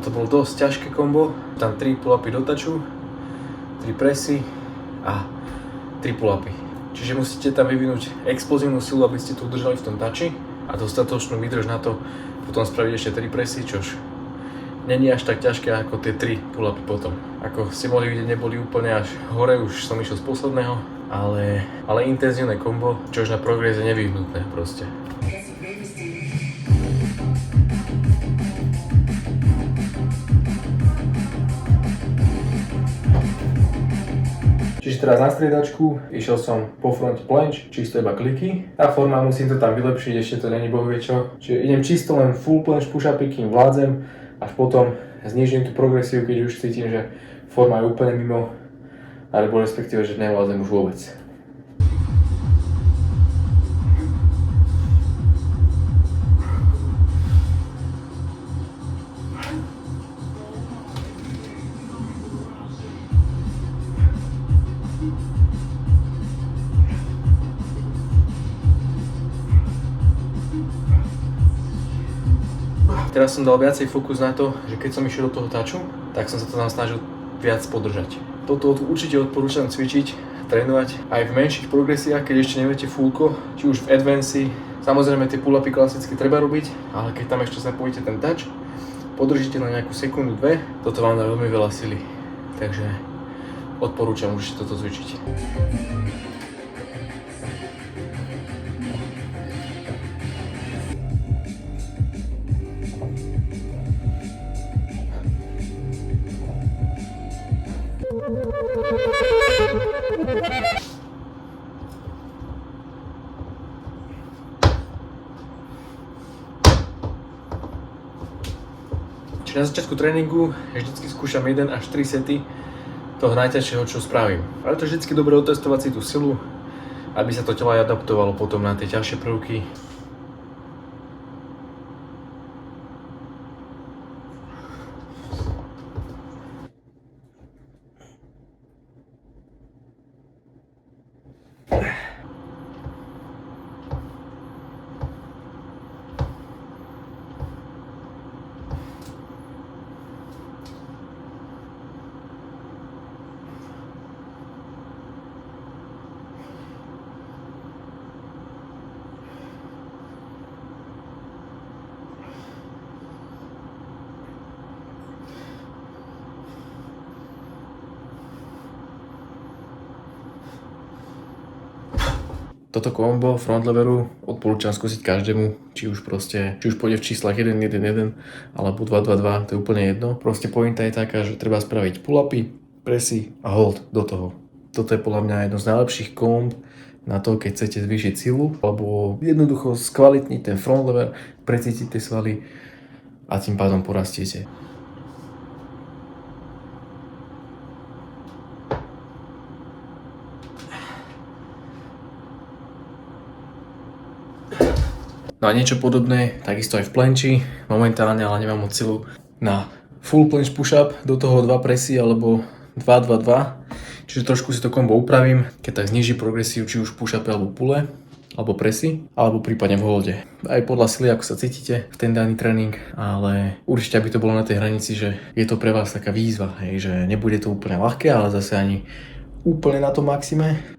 Toto bolo dosť ťažké kombo, tam 3 pull-upy do taču, 3 presy a 3 pull-upy. Čiže musíte tam vyvinúť explozívnu silu, aby ste to udržali v tom tači a dostatočnú výdrž na to potom spraviť ešte 3 presy, čož není až tak ťažké ako tie 3 pull-upy potom. Ako ste mohli vidieť, neboli úplne až hore, už som išiel z posledného, ale intenzívne kombo, čož na progres je nevyhnutné proste. Čiže teraz na striedačku išiel som po fronte planche, čisto iba kliky. Tá forma, musím to tam vylepšiť, ešte to není bohvie čo. Čiže idem čisto len full planche push-upy, kým vládzem, až potom znižím tú progresiu, keď už cítim, že forma je úplne mimo, alebo respektíve, že nevládzem už vôbec. Teraz som dal viacej fokus na to, že keď som išiel do toho taču, tak som sa to tam snažil viac podržať. Toto určite odporúčam cvičiť, trénovať aj v menších progresiách, keď ešte neviete fullko, či už v advancy. Samozrejme tie pull-upy klasicky treba robiť, ale keď tam ešte zapojíte ten touch, podržíte na nejakú sekundu, dve, toto vám dá veľmi veľa sily. Takže odporúčam určite toto cvičiť. Čiže na začiatku tréningu vždycky skúšam 1 až 3 sety toho najťažšieho, čo spravím. Ale to je vždycky dobre otestovať si tú silu, aby sa to telo aj adaptovalo potom na tie ťažšie prvky. Toto kombo front leveru odporúčam skúsiť každému, či už pôjde v číslach 1-1-1 alebo 2-2-2, to je úplne jedno. Proste pointa je taká, že treba spraviť pull-upy, presy a hold do toho. Toto je podľa mňa jedno z najlepších komb na to, keď chcete zvýšiť silu, alebo jednoducho skvalitniť ten front lever, precítiť tie svaly a tým pádom porastiete. No a niečo podobné, takisto aj v planchi, momentálne ale nemám moc silu na full planche push-up, do toho 2 presy alebo 2-2-2, čiže trošku si to kombo upravím, keď tak zniží progresiu, či už push-upy alebo pulle, alebo presy, alebo prípadne v holde. Aj podľa sily, ako sa cítite v ten daný tréning, ale určite aby to bolo na tej hranici, že je to pre vás taká výzva, hej, že nebude to úplne ľahké, ale zase ani úplne na tom maxime.